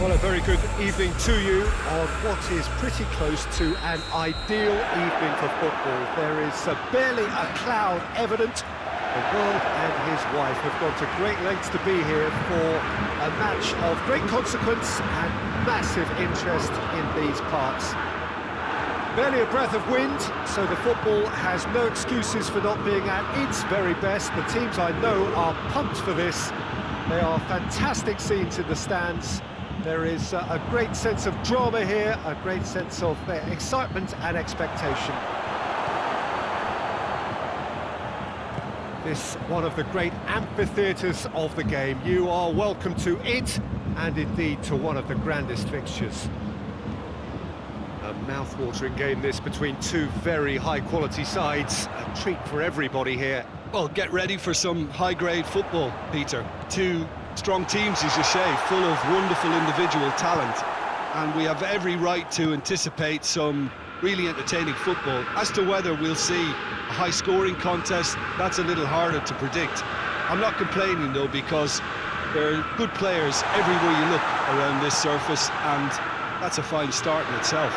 Well, a very good evening to you on what is pretty close to an ideal evening for football. There is barely a cloud evident. The world and his wife have gone to great lengths to be here for a match of great consequence and massive interest in these parts. Barely a breath of wind, so the football has no excuses for not being at its very best. The teams I know are pumped for this. They are fantastic scenes in the stands. There is a great sense of drama here, a great sense of excitement and expectation. This one of the great amphitheatres of the game. You are welcome to it, and indeed to one of the grandest fixtures. A mouth-watering game this between two very high-quality sides. A treat for everybody here. Well, get ready for some high-grade football, Peter. Two strong teams, as you say, full of wonderful individual talent. And we have every right to anticipate some really entertaining football. As to whether we'll see a high-scoring contest, that's a little harder to predict. I'm not complaining, though, because there are good players everywhere you look around this surface, and that's a fine start in itself.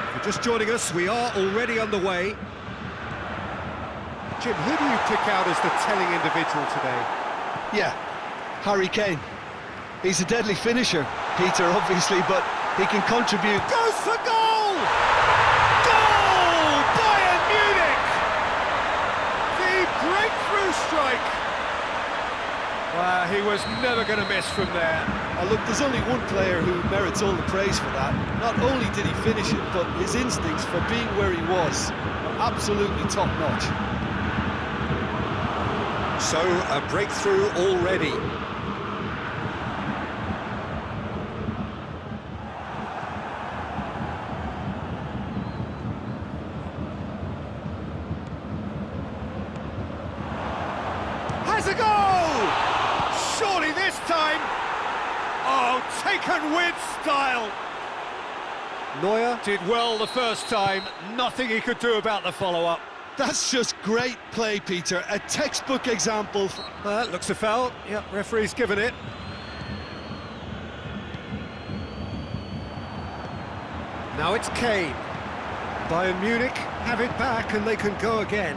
If you're just joining us, we are already underway. Jim, who do you pick out as the telling individual today? Yeah, Harry Kane. He's a deadly finisher, Peter, obviously, but he can contribute. Goes for goal! Goal! Bayern Munich! The breakthrough strike! Wow, he was never going to miss from there. Look, there's only one player who merits all the praise for that. Not only did he finish it, but his instincts for being where he was are absolutely top-notch. So, a breakthrough already. Has a goal! Surely this time! Oh, taken with style! Neuer did well the first time, nothing he could do about the follow-up. That's just great play, Peter. A textbook example. Looks a foul. Yep, referee's given it. Now it's Kane. Bayern Munich have it back and they can go again.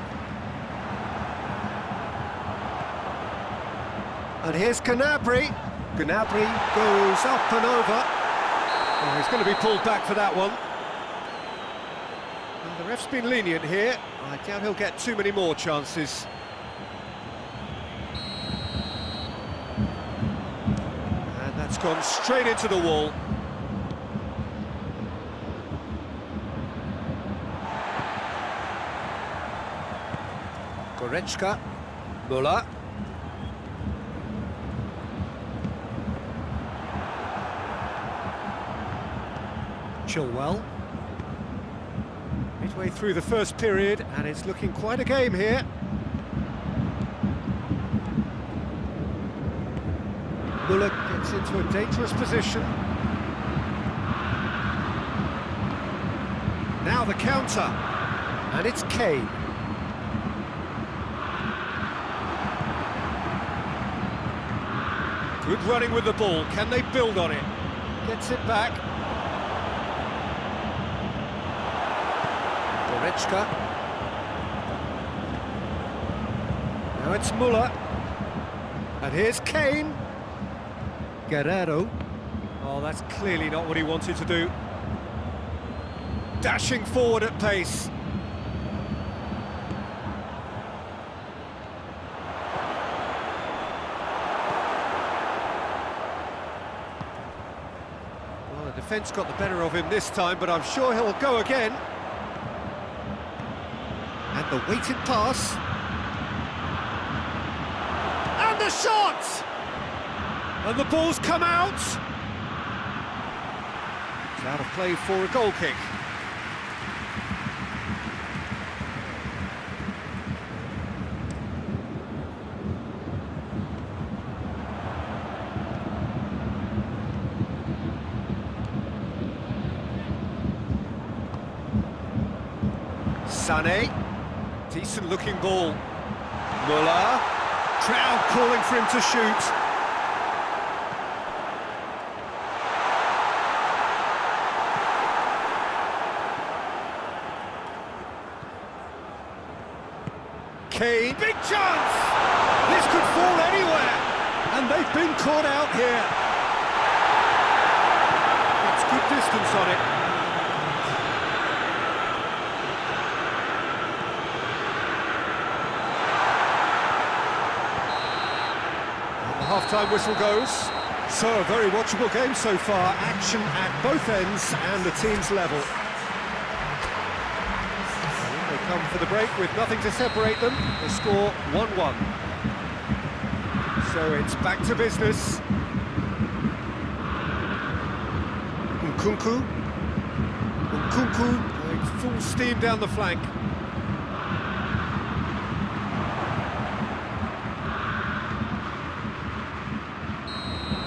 And here's Gnabry. Gnabry goes up and over. Oh, he's going to be pulled back for that one. And the ref's been lenient here. I doubt he'll get too many more chances. And that's gone straight into the wall. Goretzka, Müller. Chilwell. Midway through the first period, and it's looking quite a game here. Müller gets into a dangerous position. Now the counter, and it's Kane. Good running with the ball, can they build on it? Gets it back. Goretzka. Now it's Müller. And here's Kane. Guerrero. Oh, that's clearly not what he wanted to do. Dashing forward at pace. Well, the defence got the better of him this time, but I'm sure he'll go again. And the weighted pass. And the shot! And the ball's come out. It's out of play for a goal kick. Sané. Decent looking ball. Müller. Crowd calling for him to shoot. Kane, big chance! This could fall anywhere, and they've been caught out here. It's good distance on it. And the half-time whistle goes. So, a very watchable game so far. Action at both ends and the team's level. They come for the break with nothing to separate them. The score 1-1. So it's back to business. Nkunku going full steam down the flank.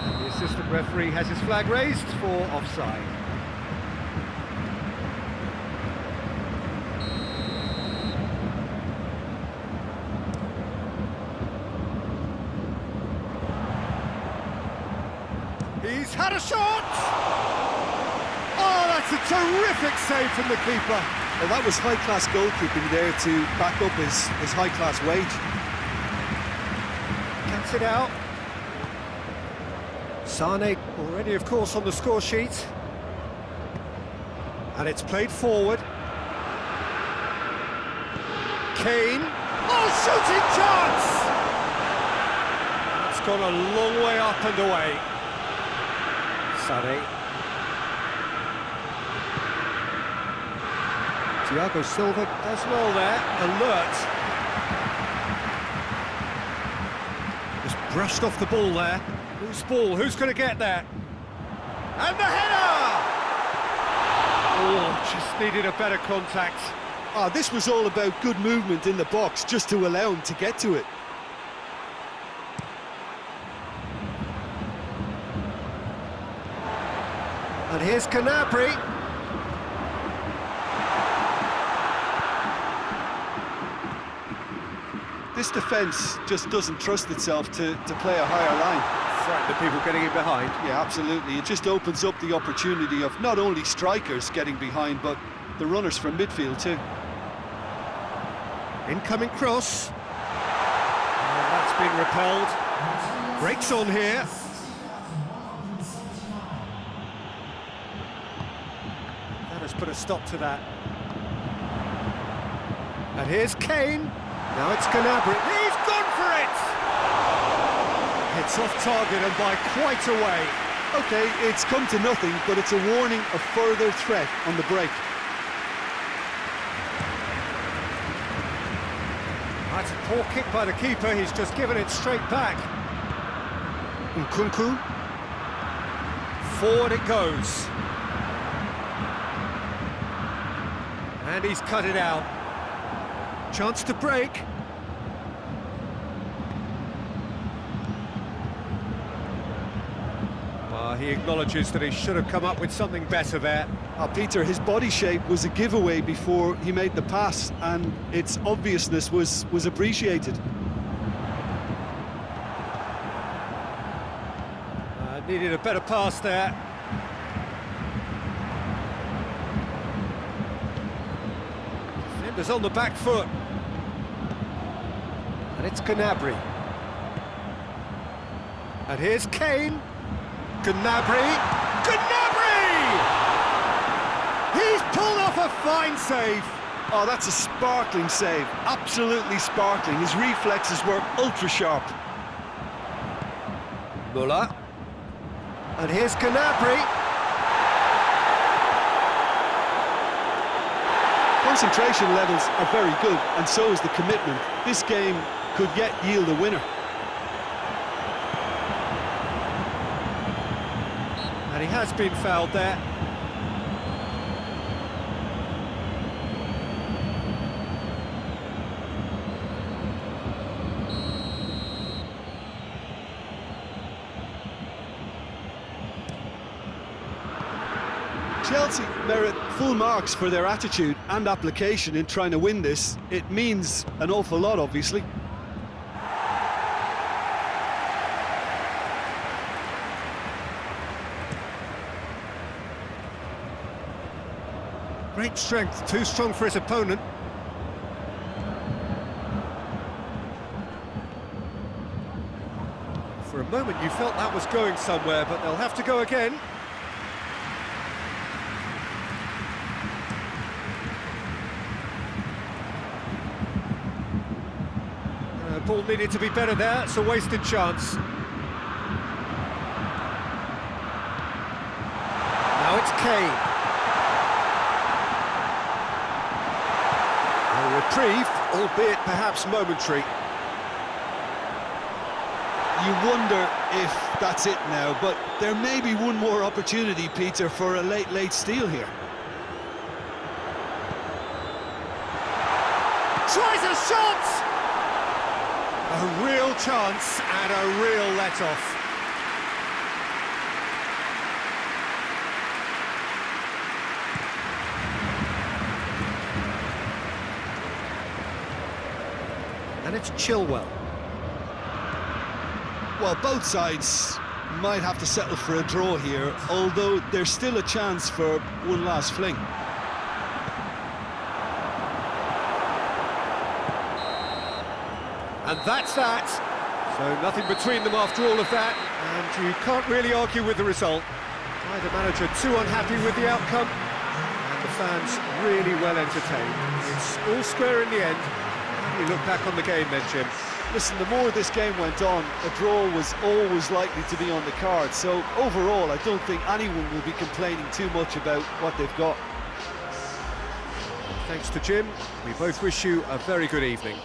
And the assistant referee has his flag raised for offside. He's had a shot! Oh, that's a terrific save from the keeper. Well, that was high-class goalkeeping there to back up his high-class wage. Cuts it out. Sane already, of course, on the score sheet. And it's played forward. Kane. Oh, shooting chance! It's gone a long way up and away. Sane. Thiago Silva does well there, alert. Just brushed off the ball there. Whose ball? Who's going to get there? And the header! Oh, just needed a better contact. Ah, this was all about good movement in the box, just to allow him to get to it. And here's Gnabry. This defence just doesn't trust itself to play a higher line. Frighten the people getting in behind. Yeah, absolutely. It just opens up the opportunity of not only strikers getting behind, but the runners from midfield too. Incoming cross. Oh, that's been repelled. Breaks on here. That has put a stop to that. And here's Kane. Now it's Gnabry. He's gone for it! It's off target and by quite a way. OK, it's come to nothing, but it's a warning of further threat on the break. That's a poor kick by the keeper. He's just given it straight back. Nkunku. Forward it goes. And he's cut it out. Chance to break. He acknowledges that he should have come up with something better there. Peter, his body shape was a giveaway before he made the pass, and its obviousness was appreciated. Needed a better pass there. Defender's on the back foot. And it's Gnabry. And here's Kane. Gnabry! He's pulled off a fine save! Oh, that's a sparkling save, absolutely sparkling. His reflexes were ultra-sharp. Muller. And here's Gnabry. Concentration levels are very good, and so is the commitment. This game could yet yield a winner. And he has been fouled there. Chelsea merit full marks for their attitude and application in trying to win this. It means an awful lot, obviously. Great strength, too strong for his opponent. a moment you felt that was going somewhere, but they'll have to go again. Ball needed to be better there, it's a wasted chance. Now it's Kane. A reprieve, albeit perhaps momentary. You wonder if that's it now, but there may be one more opportunity, Peter, for a late steal here. Tries a shot! A real chance and a real let-off. And it's Chilwell. Well, both sides might have to settle for a draw here, although there's still a chance for one last fling. And that's that. So nothing between them after all of that, and you can't really argue with the result. Neither manager too unhappy with the outcome, and the fans really well entertained. It's all square in the end. How do you look back on the game then, Jim? Listen, the more this game went on, a draw was always likely to be on the card. So overall, I don't think anyone will be complaining too much about what they've got. Thanks to Jim. We both wish you a very good evening.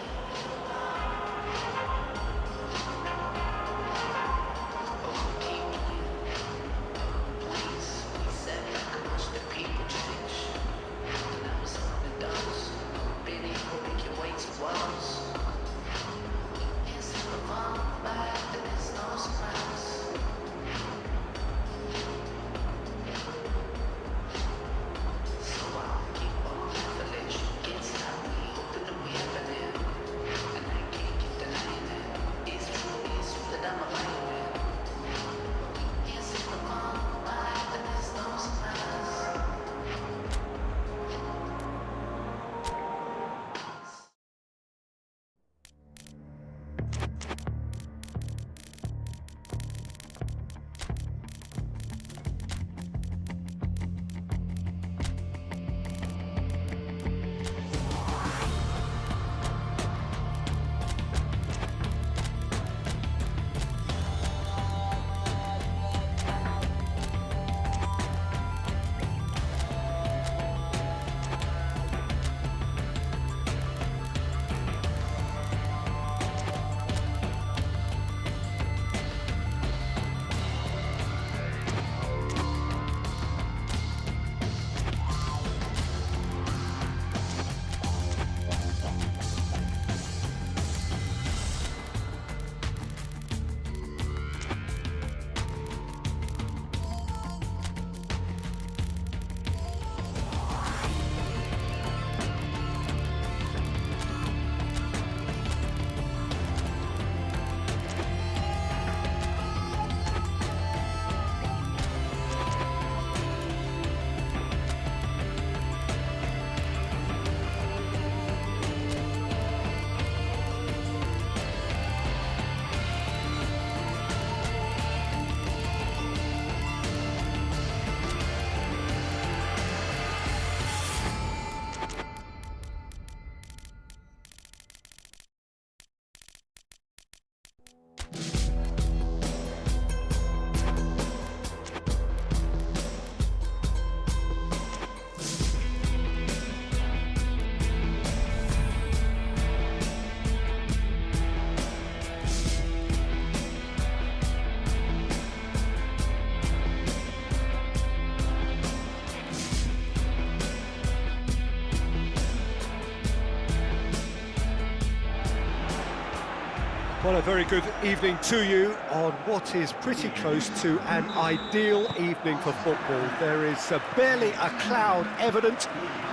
Well, a very good evening to you on what is pretty close to an ideal evening for football. There is barely a cloud evident.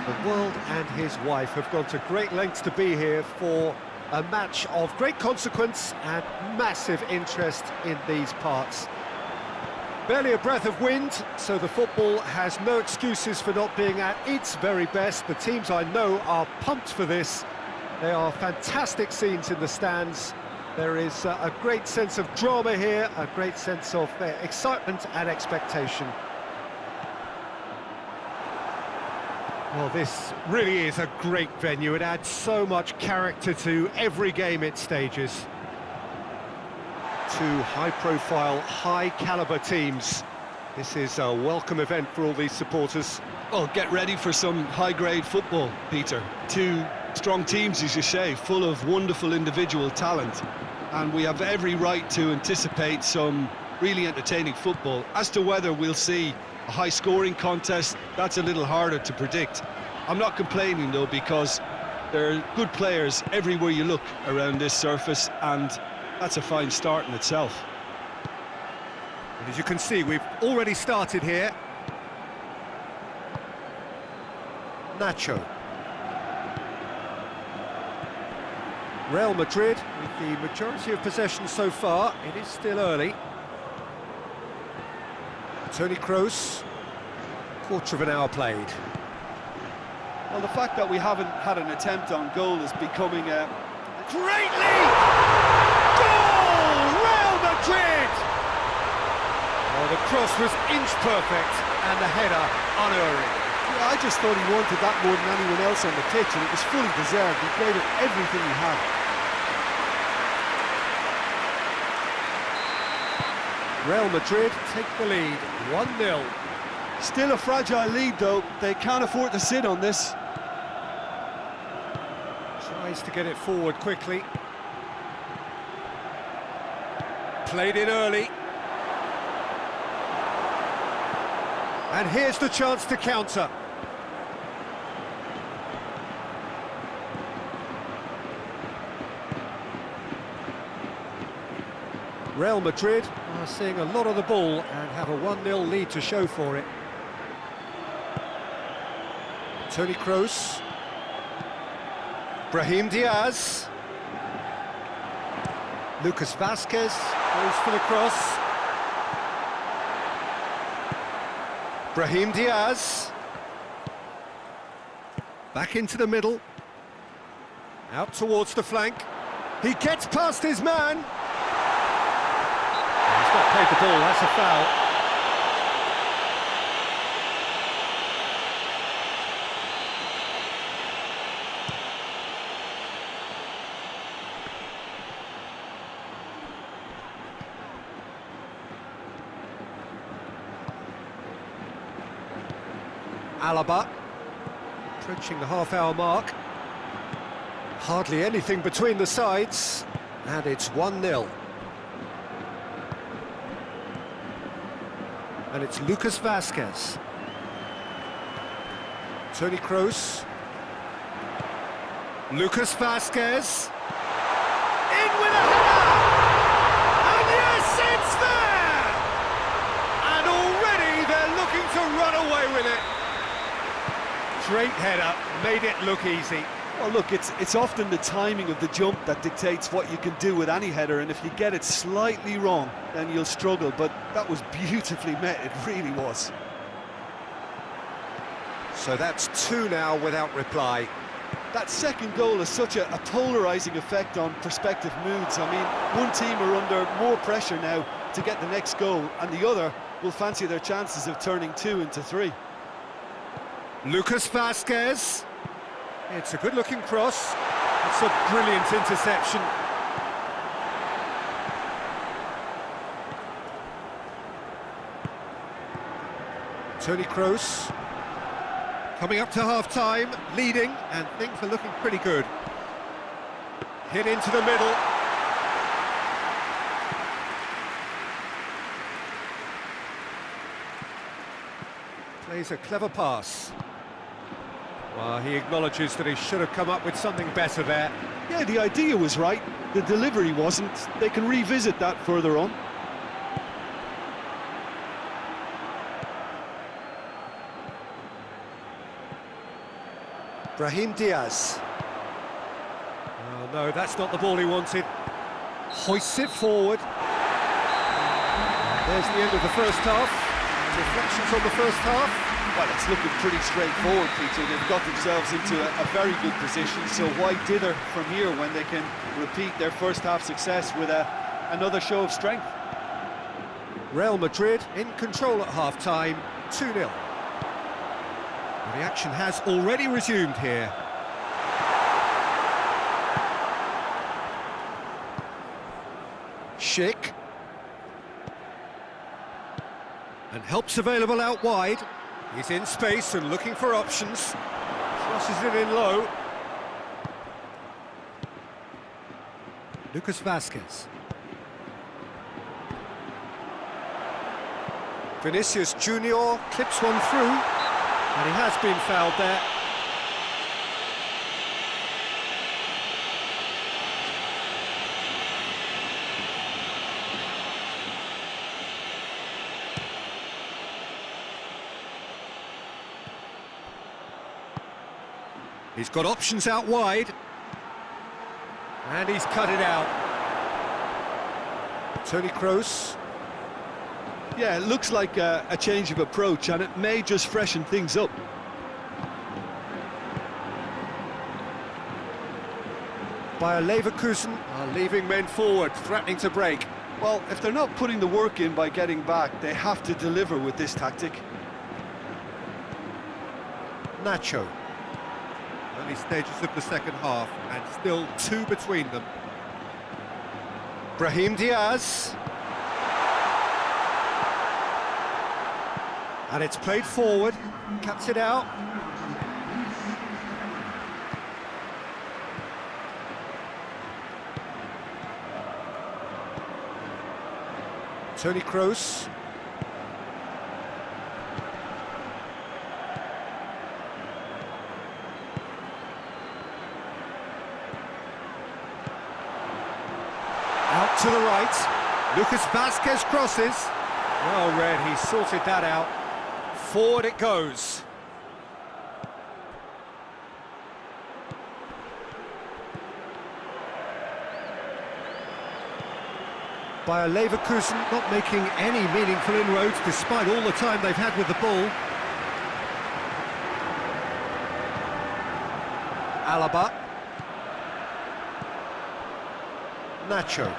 The world and his wife have gone to great lengths to be here for a match of great consequence and massive interest in these parts. Barely a breath of wind, so the football has no excuses for not being at its very best. The teams I know are pumped for this. They are fantastic scenes in the stands, There is a great sense of drama here, a great sense of excitement and expectation. Well, this really is a great venue. It adds so much character to every game it stages. Two high-profile, high-caliber teams. This is a welcome event for all these supporters. Well, get ready for some high-grade football, Peter. Two strong teams, as you say, full of wonderful individual talent. And we have every right to anticipate some really entertaining football. As to whether we'll see a high-scoring contest, that's a little harder to predict. I'm not complaining, though, because there are good players everywhere you look around this surface, and that's a fine start in itself. And as you can see, we've already started here. Nacho. Real Madrid with the majority of possession so far. It is still early. Toni Kroos. Quarter of an hour played. Well, the fact that we haven't had an attempt on goal is becoming a great lead! Goal! Real Madrid! Oh, the cross was inch perfect and the header unerring. Yeah, I just thought he wanted that more than anyone else on the pitch, and it was fully deserved. He played it everything he had. Real Madrid take the lead, 1-0. Still a fragile lead, though. They can't afford to sit on this. Tries to get it forward quickly. Played in early. And here's the chance to counter. Real Madrid are seeing a lot of the ball and have a 1-0 lead to show for it. Toni Kroos. Brahim Diaz. Lucas Vazquez goes for the cross. Brahim Diaz. Back into the middle. Out towards the flank. He gets past his man. He's not played the ball, that's a foul. Alaba, approaching the half-hour mark. Hardly anything between the sides, and it's 1-0. And it's Lucas Vazquez. Toni Kroos. Lucas Vazquez. In with a header! And yes, it's there! And already they're looking to run away with it. Great header, made it look easy. Well, look, it's often the timing of the jump that dictates what you can do with any header, and if you get it slightly wrong, then you'll struggle, but that was beautifully met, it really was. So that's 2 now without reply. That second goal has such a polarising effect on prospective moods. I mean, one team are under more pressure now to get the next goal, and the other will fancy their chances of turning 2 into 3. Lucas Vazquez. It's a good-looking cross. It's a brilliant interception. Toni Kroos. Coming up to half-time, leading, and things are looking pretty good. Hit into the middle. Plays a clever pass. Well, he acknowledges that he should have come up with something better there. Yeah, the idea was right, the delivery wasn't. They can revisit that further on. Brahim Diaz. Oh, no, that's not the ball he wanted. Hoists it forward. There's the end of the first half. Reflections on the first half? Well, it's looking pretty straightforward, Peter. They've got themselves into a very good position, so why dither from here when they can repeat their first half success with another show of strength? Real Madrid in control at half-time, 2-0. The action has already resumed here. Schick. And help's available out wide. He's in space and looking for options. Crosses it in low. Lucas Vazquez. Vinicius Junior clips one through, and he has been fouled there. He's got options out wide, and he's cut it out. Toni Kroos. Yeah, it looks like a change of approach, and it may just freshen things up. Bayer Leverkusen are leaving men forward, threatening to break. Well, if they're not putting the work in by getting back, they have to deliver with this tactic. Nacho. Early stages of the second half, and still two between them. Brahim Diaz. And it's played forward, cuts it out. Toni Kroos. Out to the right. Lucas Vazquez crosses. Well read, he sorted that out. Forward it goes. Bayer Leverkusen not making any meaningful inroads despite all the time they've had with the ball. Alaba. Nacho.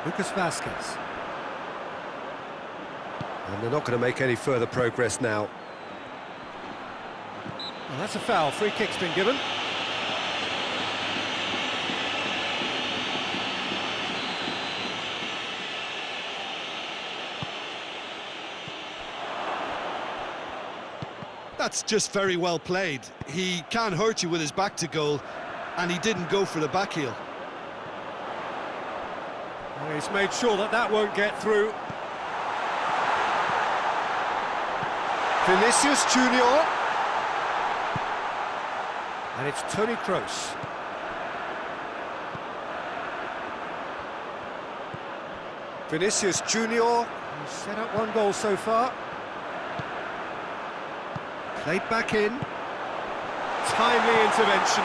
Lucas Vazquez. And they're not going to make any further progress now. Well, that's a foul. Free kick's been given. That's just very well played. He can't hurt you with his back to goal, and he didn't go for the back heel. Well, he's made sure that that won't get through. Vinicius Junior. And it's Toni Kroos. Vinicius Junior, who's set up one goal so far. Played back in. Timely intervention.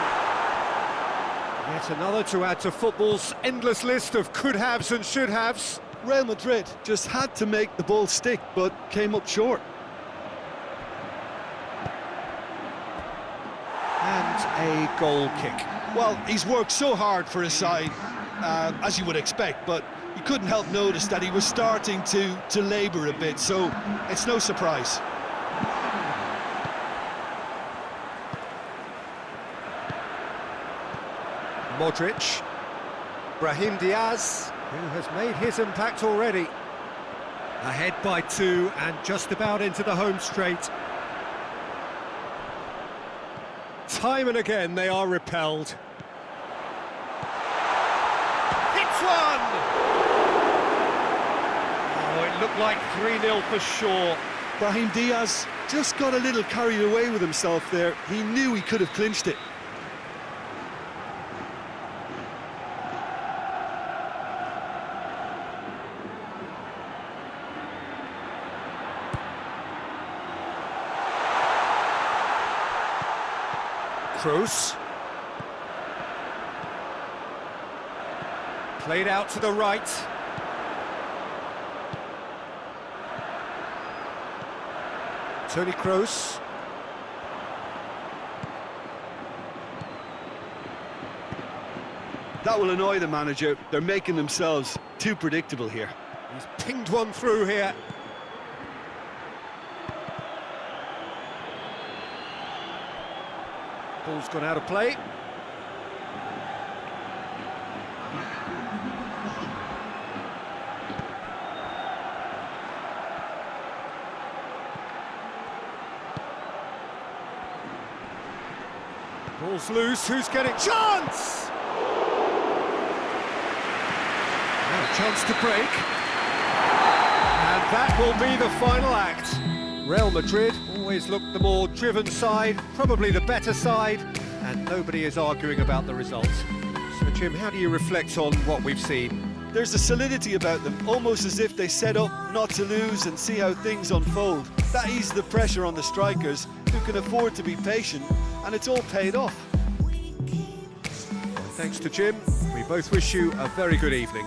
Yet another to add to football's endless list of could-haves and should-haves. Real Madrid just had to make the ball stick, but came up short. And a goal kick. Well, he's worked so hard for his side, as you would expect, but you couldn't help notice that he was starting to labour a bit, so it's no surprise. Modric. Brahim Diaz, who has made his impact already. Ahead by two and just about into the home straight. Time and again they are repelled. Hits one! Oh, it looked like 3-0 for sure. Brahim Diaz just got a little carried away with himself there. He knew he could have clinched it. Kroos. Played out to the right. Toni Kroos. That will annoy the manager. They're making themselves too predictable here. He's pinged one through here. Ball's gone out of play. Ball's loose, who's getting... Chance! Now a chance to break. And that will be the final act. Real Madrid always look the more driven side, probably the better side, and nobody is arguing about the result. So, Jim, how do you reflect on what we've seen? There's a solidity about them, almost as if they set up not to lose and see how things unfold. That eases the pressure on the strikers, who can afford to be patient, and it's all paid off. Thanks to Jim. We both wish you a very good evening.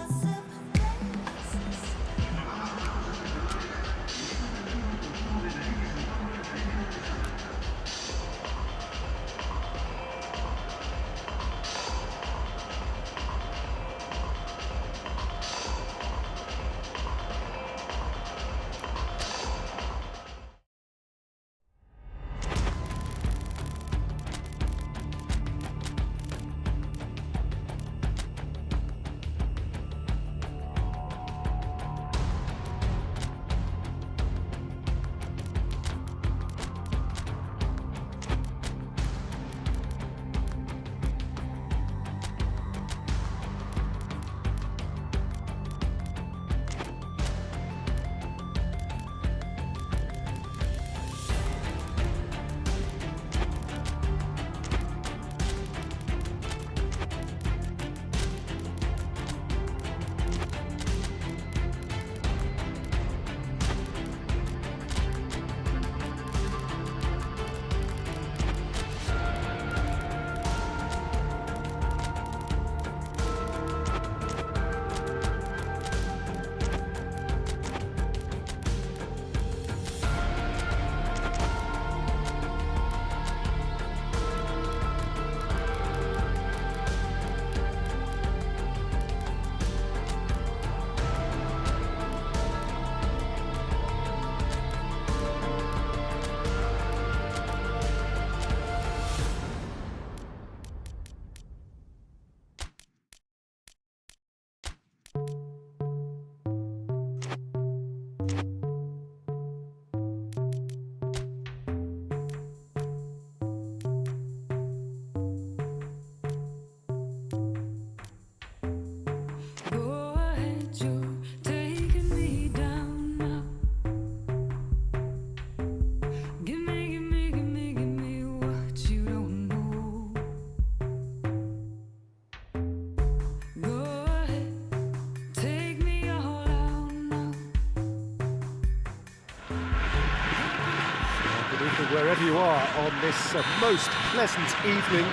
Wherever you are on this most pleasant evening,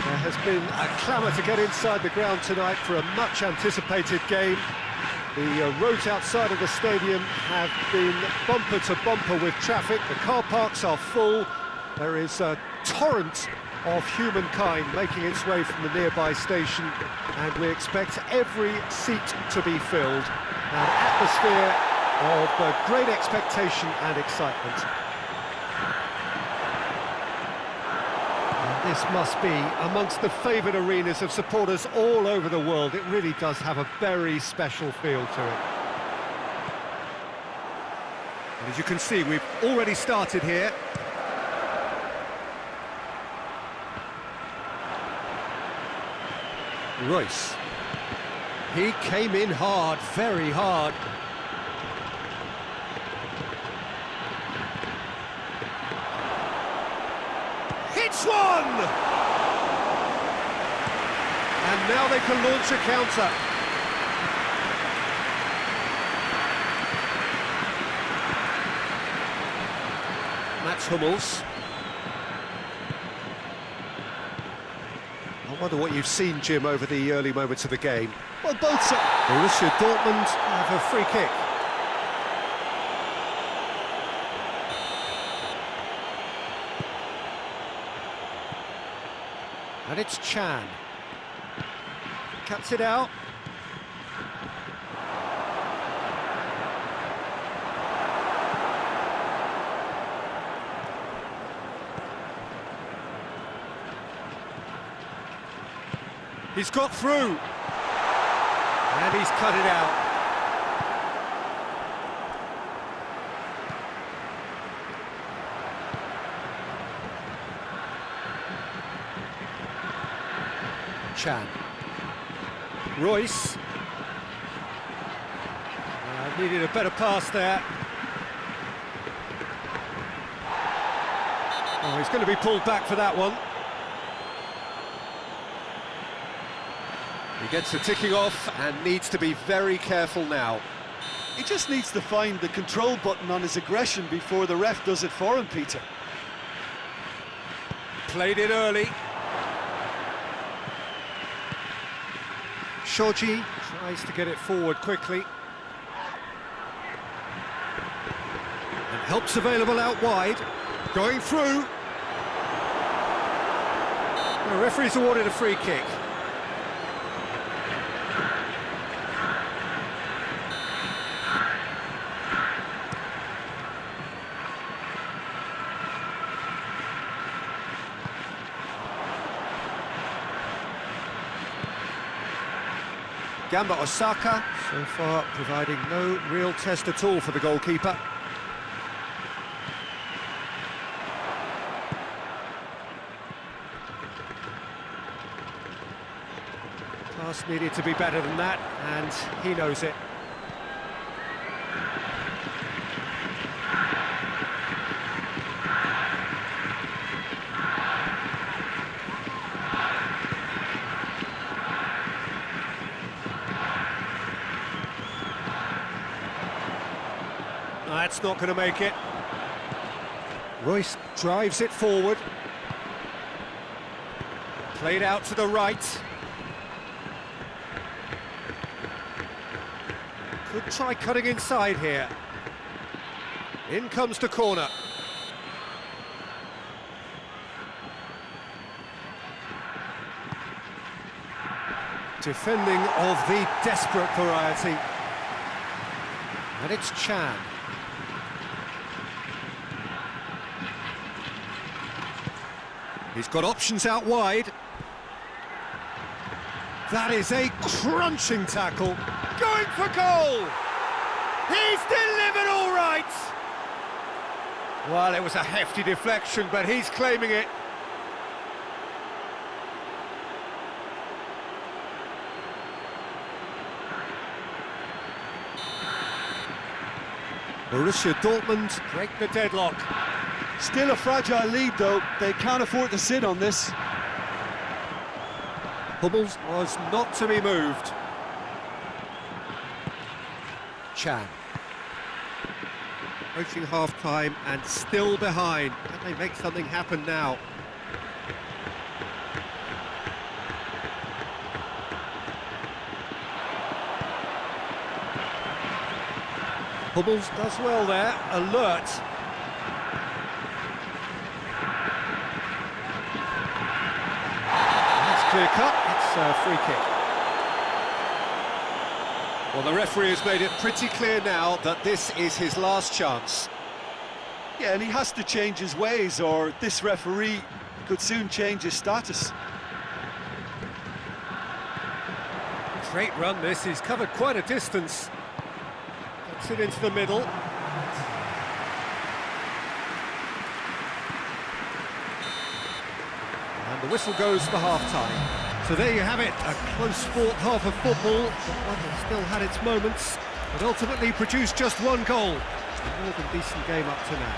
there has been a clamour to get inside the ground tonight for a much anticipated game. The roads outside of the stadium have been bumper to bumper with traffic. The car parks are full. There is a torrent of humankind making its way from the nearby station, and we expect every seat to be filled. An atmosphere of great expectation and excitement. This must be amongst the favoured arenas of supporters all over the world. It really does have a very special feel to it. And as you can see, we've already started here. Royce. He came in hard, very hard. Hits one! And now they can launch a counter. Mats Hummels. I wonder what you've seen, Jim, over the early moments of the game. Well, both sides. Borussia Dortmund have a free kick. And it's Chan. Cuts it out. He's got through. And he's cut it out. Chan. Royce. Needed a better pass there. Oh, he's going to be pulled back for that one. He gets the ticking off and needs to be very careful now. He just needs to find the control button on his aggression before the ref does it for him, Peter. Played it early. Shoji tries to get it forward quickly. And help's available out wide. Going through. The referee's awarded a free kick. Gamba Osaka, so far providing no real test at all for the goalkeeper. Pass needed to be better than that, and he knows it. That's not going to make it. Royce drives it forward. Played out to the right. Could try cutting inside here. In comes the corner. Defending of the desperate variety. And it's Chan. He's got options out wide. That is a crunching tackle. Going for goal! He's delivered all right! Well, it was a hefty deflection, but he's claiming it. Borussia Dortmund break the deadlock. Still a fragile lead, though. They can't afford to sit on this. Hummels was not to be moved. Chan. Approaching half-time and still behind. Can they make something happen now? Hummels does well there, alert. Clear cut, it's a free kick. Well, the referee has made it pretty clear now that this is his last chance. Yeah, and he has to change his ways, or this referee could soon change his status. Great run this, he's covered quite a distance. Gets it into the middle. And the whistle goes for half-time. So there you have it, a close-fought half of football, but one that still had its moments, but ultimately produced just one goal. A more than decent game up to now.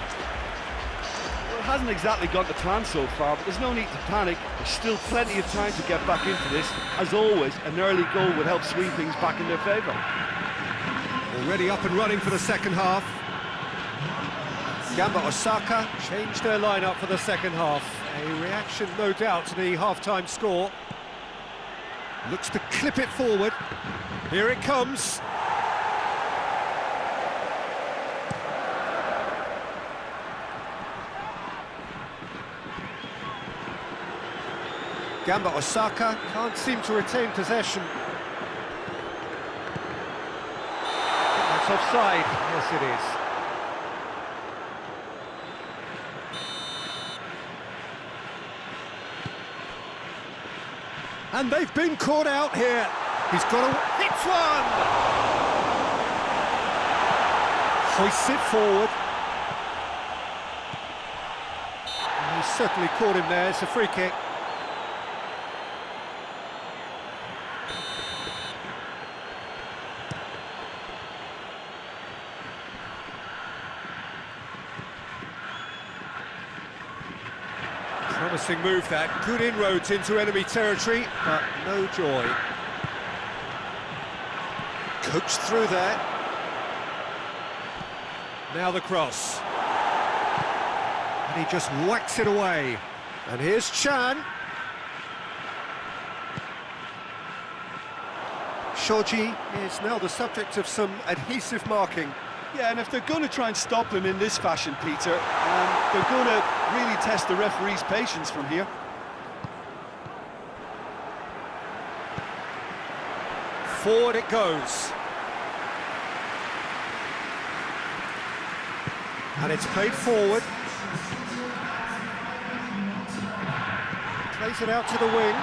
Well, it hasn't exactly gone to plan so far, but there's no need to panic. There's still plenty of time to get back into this. As always, an early goal would help swing things back in their favour. Already up and running for the second half. Gamba Osaka changed their lineup for the second half. A reaction, no doubt, to the half-time score. Looks to clip it forward. Here it comes. Gamba Osaka can't seem to retain possession. That's offside. Yes, it is. And they've been caught out here. He's got to... Hits one! Hoists it forward. And he's certainly caught him there. It's a free kick. Promising move that, good inroads into enemy territory, but no joy. Coached through there. Now the cross. And he just whacks it away. And here's Chan. Shoji is now the subject of some adhesive marking. Yeah, and if they're going to try and stop him in this fashion, Peter, they're going to really test the referee's patience from here. Forward it goes. And it's played forward. Plays it out to the wing.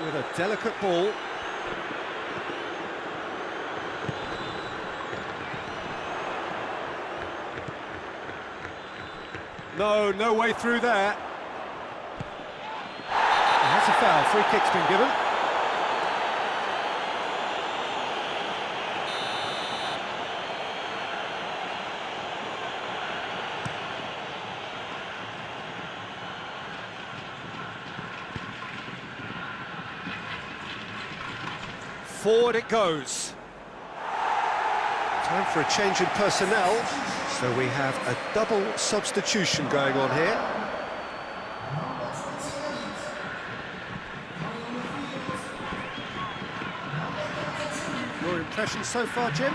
With a delicate ball. No way through there. And that's a foul. Free kick's been given. Forward it goes. Time for a change in personnel. So we have a double substitution going on here. Your impressions so far, Jim?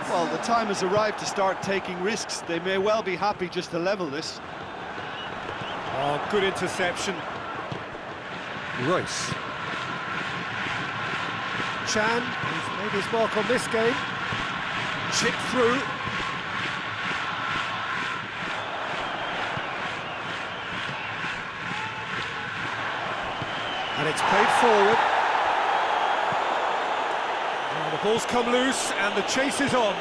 Well, the time has arrived to start taking risks. They may well be happy just to level this. Oh, good interception. Royce. Chan, he's made his mark on this game. Chip through. And it's played forward. Now the ball's come loose and the chase is on.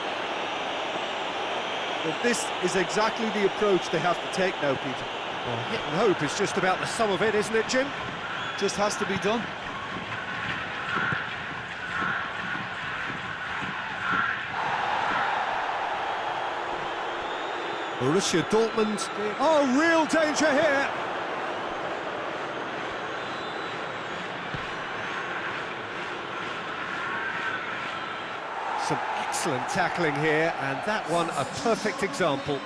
But this is exactly the approach they have to take now, Peter. Well, hit and hope is just about the sum of it, isn't it, Jim? Just has to be done. Borussia Dortmund. Oh, real danger here. Some excellent tackling here, and that one a perfect example.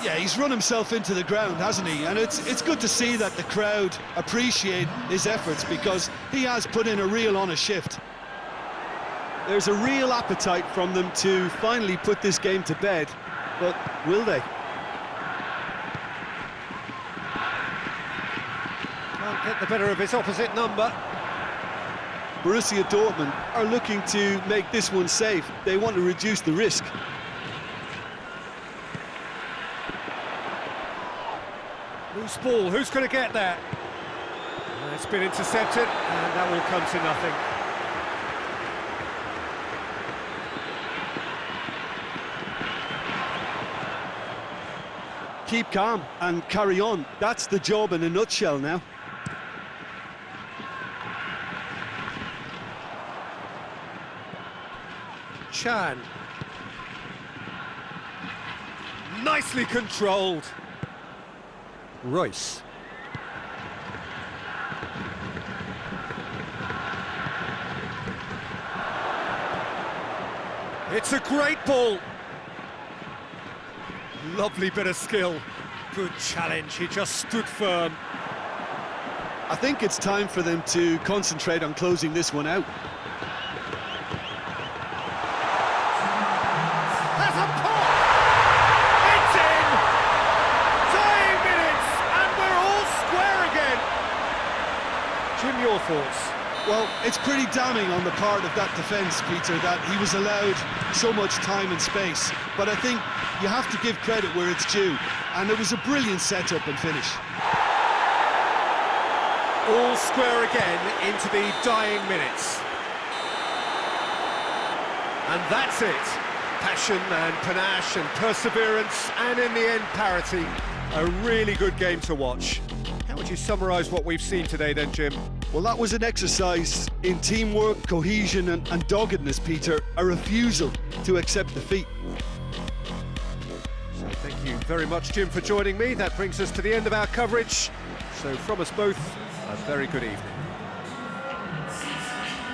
Yeah, he's run himself into the ground, hasn't he? And it's good to see that the crowd appreciate his efforts, because he has put in a real honest shift. There's a real appetite from them to finally put this game to bed, but will they? Can't get the better of his opposite number. Borussia Dortmund are looking to make this one safe. They want to reduce the risk. Loose ball, who's going to get that? It's been intercepted, and that will come to nothing. Keep calm and carry on. That's the job in a nutshell now. Chan. Nicely controlled. Royce. It's a great ball. Lovely bit of skill. Good challenge, he just stood firm. I think it's time for them to concentrate on closing this one out. There's a pop! It's thoughts? Well, it's pretty damning on the part of that defence, Peter, that he was allowed so much time and space. But I think you have to give credit where it's due, and it was a brilliant setup and finish. All square again into the dying minutes. And that's it. Passion and panache and perseverance, and in the end, parity. A really good game to watch. How would you summarise what we've seen today then, Jim? Well, that was an exercise in teamwork, cohesion and doggedness, Peter. A refusal to accept defeat. So thank you very much, Jim, for joining me. That brings us to the end of our coverage. So from us both, a very good evening.